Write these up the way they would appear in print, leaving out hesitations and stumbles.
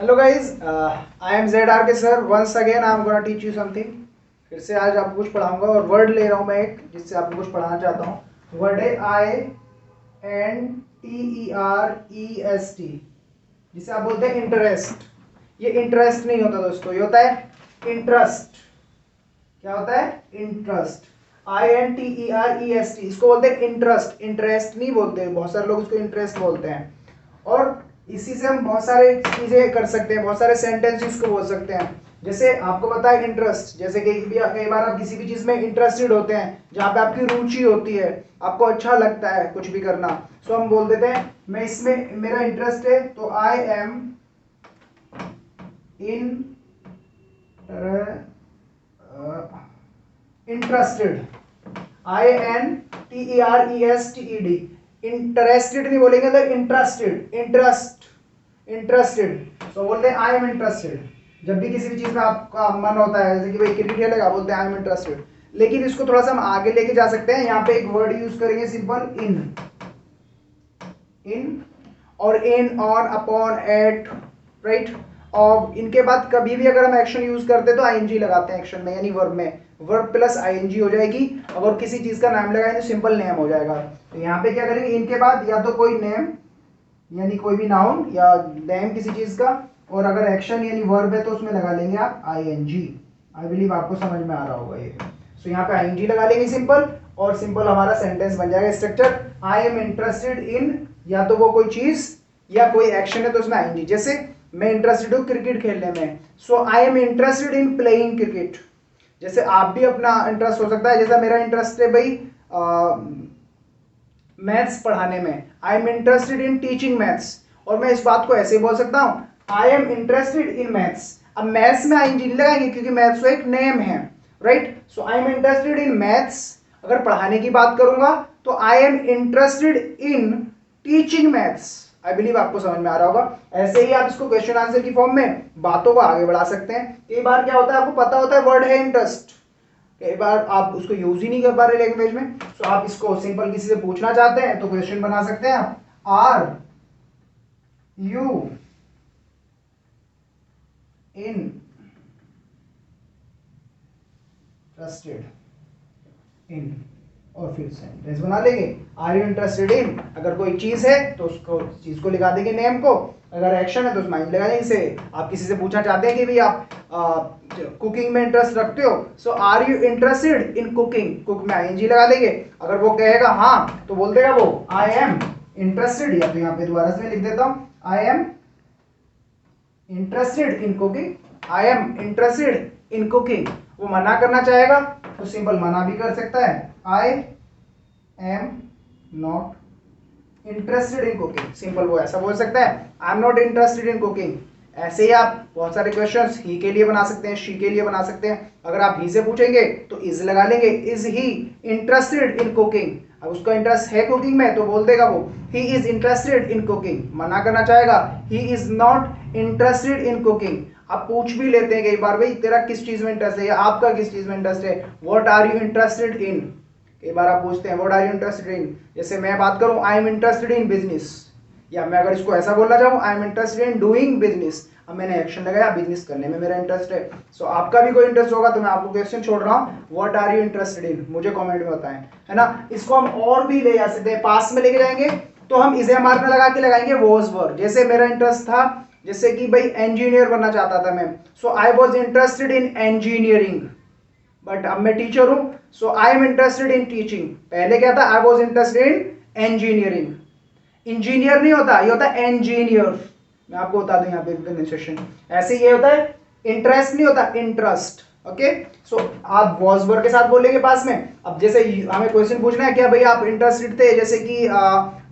Hello guys, I am ZRK sir. Once again I am gonna teach you something. फिर से आज आपको कुछ पढ़ाऊंगा और वर्ड ले रहा हूँ मैं एक जिससे आपको कुछ पढ़ाना चाहता हूँ. वर्ड है INTEREST, जिसे आप बोलते हैं इंटरेस्ट. ये इंटरेस्ट नहीं होता दोस्तों, ये होता है इंटरेस्ट. क्या होता है? इंटरेस्ट. INTEREST, इसको बोलते हैं इंटरेस्ट. इंटरेस्ट नहीं बोलते, बहुत सारे लोग इसको इंटरेस्ट बोलते हैं. और इसी से हम बहुत सारे चीजें कर सकते हैं, बहुत सारे सेंटेंसेस को बोल सकते हैं. जैसे आपको पता है इंटरेस्ट, जैसे कि कई बार आप किसी भी चीज में इंटरेस्टेड होते हैं, जहाँ पे आपकी रुचि होती है, आपको अच्छा लगता है कुछ भी करना, सो हम बोल देते हैं मैं इसमें मेरा इंटरेस्ट है, तो आई एम इंटरेस्टेड. INTERESTED. इंटरेस्टेड नहीं बोलेंगे तो इंटरेस्टेड. इंटरेस्टेड. तो बोलते हैं आई एम इंटरेस्टेड. जब भी किसी भी चीज में आपका मन होता है, जैसे कि भाई क्रिकेट खेलेगा, बोलते हैं आई एम इंटरेस्टेड. लेकिन इसको थोड़ा सा हम आगे लेके जा सकते हैं. यहाँ पे एक वर्ड यूज करेंगे सिंपल, इन और इन, ऑन, अपॉन, एट, राइट. और इनके बाद कभी भी अगर हम एक्शन यूज करते हैं तो आईएनजी लगाते हैं एक्शन में, यानी वर्ब में. वर्ब प्लस आईएनजी हो जाएगी. अगर किसी चीज का नाम लगाएंगे तो सिंपल नेम हो जाएगा. तो यहाँ पे क्या करेंगे, इनके बाद या तो कोई नेम यानी कोई भी नाउन या नेम किसी चीज का, और अगर एक्शन यानी वर्ब है तो उसमें लगा लेंगे आप आईएनजी. आई बिलीव आपको समझ में आ रहा होगा ये. सो यहाँ पे आईएनजी लगा लेंगे सिंपल, और सिंपल हमारा सेंटेंस बन जाएगा. स्ट्रक्चर, आई एम इंटरेस्टेड इन, या तो वो कोई चीज या कोई एक्शन है तो उसमें आईएनजी. जैसे मैं इंटरेस्टेड हूँ क्रिकेट खेलने में, so I am interested in playing cricket. जैसे आप भी अपना इंटरेस्ट हो सकता है, जैसा मेरा इंटरेस्ट है भाई मैथ्स पढ़ाने में, आई am interested in teaching maths. और मैं इस बात को ऐसे बोल सकता हूँ, आई एम इंटरेस्टेड इन मैथ्स. अब मैथ्स में आईएनजी लगाएंगे क्योंकि मैथ्स तो एक नेम है, right. So I am interested in maths. अगर पढ़ाने की बात करूंगा तो आई am interested in teaching maths. I believe आपको समझ में आ रहा होगा. ऐसे ही आप इसको क्वेश्चन आंसर की फॉर्म में बातों को आगे बढ़ा सकते हैं. कई बार क्या होता है, आपको पता होता है वर्ड है इंटरेस्ट, कई बार आप उसको यूज ही नहीं कर पा रहे लैंग्वेज में. सो आप इसको सिंपल किसी से पूछना चाहते हैं तो क्वेश्चन बना सकते हैं आप, आर यू इंटरेस्टेड इन, और फिर सेंटेंस बना लेंगे. आर यू इंटरेस्टेड इन, अगर कोई चीज है तो उसको चीज को लिखा देंगे नेम को, अगर एक्शन है तो उसमें लगा देंगे. इसे आप किसी से पूछना चाहते हैं कि भाई आप कुकिंग में इंटरेस्ट रखते हो, so are you interested in cooking, cook में आईएनजी लगा देंगे. अगर वो कहेगा हाँ तो बोल देगा वो आई एम इंटरेस्टेड, या तो यहाँ पे दोबारा से लिख देता हूँ, आई am interested in cooking, I am interested in cooking. वो मना करना चाहेगा तो सिंपल मना भी कर सकता है, I am not interested in cooking. Simple वो ऐसा बोल सकता है, I am not interested in cooking. ऐसे ही आप बहुत सारे क्वेश्चंस ही के लिए बना सकते हैं, शी के लिए बना सकते हैं. अगर आप ही से पूछेंगे तो इज लगा लेंगे, is he interested in cooking. अब उसका इंटरेस्ट है कुकिंग में तो बोल देगा वो he is interested in cooking. मना करना चाहेगा, he is not interested in cooking. आप पूछ भी लेते हैं कई बार, भाई तेरा किस चीज में इंटरेस्ट है, या आपका किस चीज में इंटरेस्ट है, what are you interested in. कई बार आप पूछते हैं what are you interested in. जैसे मैं बात करूं, I am interested in business, या मैं अगर इसको ऐसा बोलना चाहूँ, I am interested in doing business. अब मैंने एक्शन लगाया, बिजनेस करने में मेरा इंटरेस्ट है. सो आपका भी कोई इंटरेस्ट होगा तो मैं आपको क्वेश्चन छोड़ रहा हूँ, what are you interested in, मुझे कमेंट में बताएं, है ना. इसको हम और भी ले जा सकते हैं, पास में लेके जाएंगे तो हम इसे मार्क लगा के लगाएंगे वॉज वर्ब. जैसे मेरा इंटरेस्ट था, जैसे कि भाई इंजीनियर बनना चाहता था मैं, so I was interested in engineering. But अब मैं टीचर हूं, so I am interested in teaching. पहले क्या था, I was interested in engineering. Engineer नहीं होता, ये होता है इंजीनियर. मैं आपको बता दूं यहाँ पे प्रोनाउंसिएशन. ऐसे ये होता है, इंटरेस्ट नहीं होता, इंटरेस्ट. ओके. सो आप वॉज वर्ब के साथ बोलेंगे पास में. अब जैसे हमें क्वेश्चन पूछना है, क्या भाई आप इंटरेस्टेड थे जैसे कि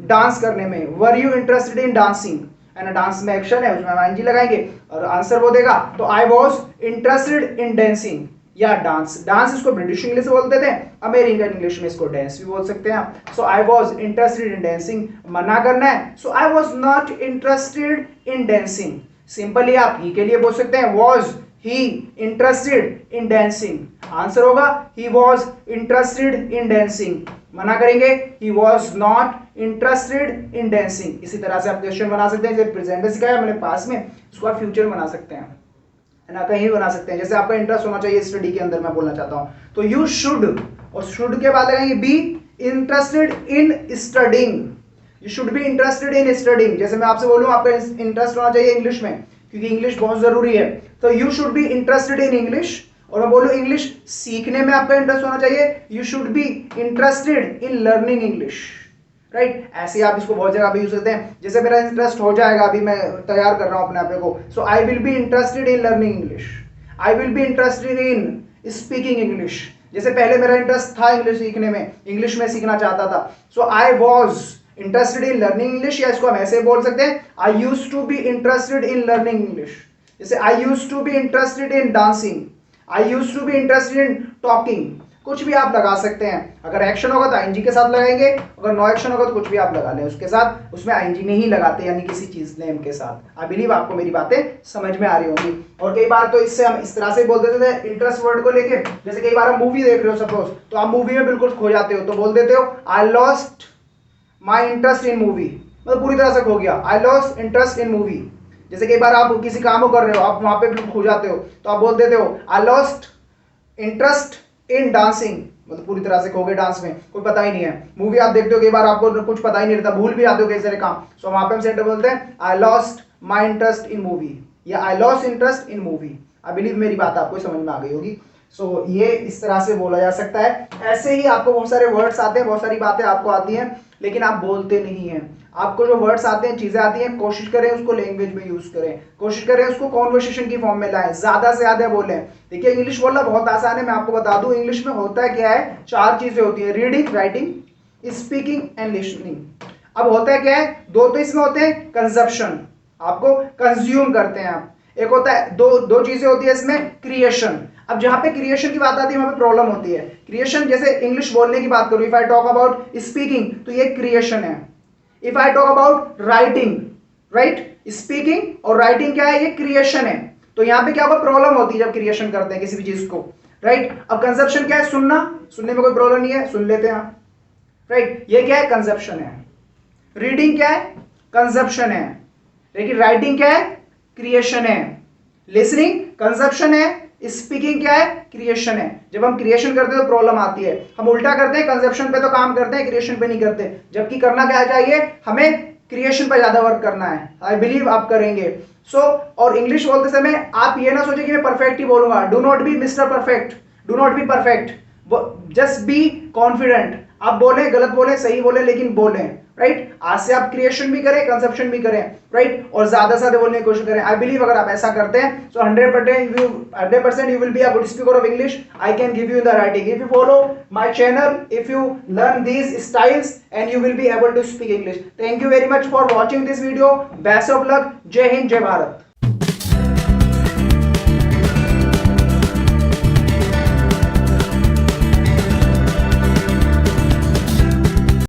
डांस करने में, were you interested in dancing, है ना. डांस में एक्शन है, उसमें आईएनजी लगाएंगे और आंसर वो देगा, तो आई वॉज इंटरेस्टेड इन डांसिंग या डांस. डांस इसको ब्रिटिश इंग्लिश बोलते थे, अमेरिकन इंग्लिश में इसको डांस भी बोल सकते हैं आप. So I was interested in dancing. मना करना है, so I was not interested in dancing. Simply आप ही के लिए बोल सकते हैं, was he interested in dancing? Answer होगा he was interested in dancing. मना करेंगे he was not interested in dancing. इसी तरह से आप क्वेश्चन बना सकते हैं, जैसे प्रेजेंट सिखाया मैंने पास में, उसको आप फ्यूचर बना सकते हैं, है ना, कहीं बना सकते हैं। जैसे आपका इंटरेस्ट होना चाहिए स्टडी के अंदर, मैं बोलना चाहता हूं, तो यू शुड, और शुड के बाद लगाएंगे B interested in studying. You should be interested in studying. जैसे मैं आपसे बोलूं आपका इंटरेस्ट होना चाहिए इंग्लिश में, क्योंकि इंग्लिश बहुत जरूरी है, तो you should be interested in English. और मैं बोलूं इंग्लिश सीखने में आपका इंटरेस्ट होना चाहिए, you should be interested in learning English, right. ऐसे आप इसको बहुत जगह पे यूज करते हैं। जैसे मेरा इंटरेस्ट हो जाएगा, अभी मैं तैयार कर रहा हूं अपने आप को, so I will be interested in learning English, I will be interested in speaking English. जैसे पहले मेरा इंटरेस्ट था इंग्लिश सीखने में, इंग्लिश में सीखना चाहता था, so I was interested in learning English, या इसको हम ऐसे बोल सकते हैं I use to be interested in learning English. जैसे I use to be interested in dancing, I use to be interested in talking, कुछ भी आप लगा सकते हैं। अगर एक्शन होगा तो आईएनजी के साथ लगाएंगे, अगर नो एक्शन होगा तो कुछ भी आप लगा लें उसके साथ, उसमें आईएनजी नहीं लगाते, यानी किसी चीज नेम के साथ। आई बिलीव आपको मेरी बातें समझ में आ रही होंगी। और कई बार तो इससे हम इस तरह से बोल देते थे इंटरेस्ट वर्ड को लेके, जैसे कई बार हम मूवी देख रहे हो सपोज, तो आप मूवी में बिल्कुल खो जाते हो, तो बोल देते हो आई lost my interest in movie, मतलब पूरी तरह से खो गया, आई लॉस्ट इंटरेस्ट इन मूवी। जैसे कई बार आप किसी काम को कर रहे हो, आप वहां पे बिल्कुल खो जाते हो, तो आप बोल देते हो आई लॉस्ट इंटरेस्ट इन डांसिंग, मतलब पूरी तरह से खो गए डांस में, कोई पता ही नहीं है। मूवी आप देखते हो कई बार आपको कुछ पता ही नहीं रहता, भूल भी जाते हो कई सारे काम, सो वहां पे हम सेंटर बोलते हैं I lost my interest in movie, या I lost interest in movie. I believe मेरी बात आपको समझ में आ गई होगी। सो ये इस तरह से बोला जा सकता है। ऐसे ही आपको बहुत सारे वर्ड्स आते हैं, बहुत सारी बातें आपको आती हैं, लेकिन आप बोलते नहीं हैं। आपको जो वर्ड्स आते हैं, चीजें आती हैं, कोशिश करें उसको लैंग्वेज में यूज करें, कोशिश करें उसको कॉन्वर्सेशन की फॉर्म में लाएं, ज्यादा से ज्यादा बोलें। देखिए इंग्लिश बोलना बहुत आसान है, मैं आपको बता दूं इंग्लिश में होता क्या है, 4 चीजें होती है, reading, writing, speaking and listening. अब होता क्या है, 2 तो इसमें होते हैं कंजप्शन, आपको कंज्यूम करते हैं आप, एक होता है दो चीजें होती है इसमें, क्रिएशन। अब जहां पे क्रिएशन की बात आती है वहां पे प्रॉब्लम होती है। क्रिएशन, जैसे इंग्लिश बोलने की बात करूं, if I talk about speaking, तो ये क्रिएशन है। If I talk about writing, right, speaking और राइटिंग क्या है, ये क्रिएशन है। तो यहां पे क्या होगा, प्रॉब्लम होती है जब क्रिएशन करते हैं किसी भी चीज को, राइट। अब कंजप्शन क्या है, सुनना, सुनने में कोई प्रॉब्लम नहीं है, सुन लेते हैं आप, राइट, ये क्या है, कंजप्शन है। रीडिंग क्या है, कंजप्शन है, लेकिन राइटिंग क्या है, क्रिएशन है। लिसनिंग कंजप्शन है, स्पीकिंग क्या है, क्रिएशन है। जब हम क्रिएशन करते हैं तो प्रॉब्लम आती है, हम उल्टा करते हैं, कंजप्शन पे तो काम करते हैं, क्रिएशन पे नहीं करते, जबकि करना क्या चाहिए, हमें क्रिएशन पे ज्यादा वर्क करना है। आई बिलीव आप करेंगे। सो और इंग्लिश बोलते समय आप ये ना सोचे कि मैं परफेक्ट ही बोलूंगा, do not be mister perfect, do not be perfect, just be confident. आप बोले, गलत बोले, सही बोले, लेकिन बोले, राइट। आज से आप क्रिएशन भी करें, कंसेप्शन भी करें, राइट, और ज्यादा से ज्यादा बोलने की कोशिश करें। आई बिलीव अगर आप ऐसा करते हैं सो 100% you will be a good speaker of English. I can give you the writing. If you follow my channel, if you learn these styles, and you will be able to speak English. Thank you very much for watching this video. Best of luck. Jai Hind, Jai Bharat.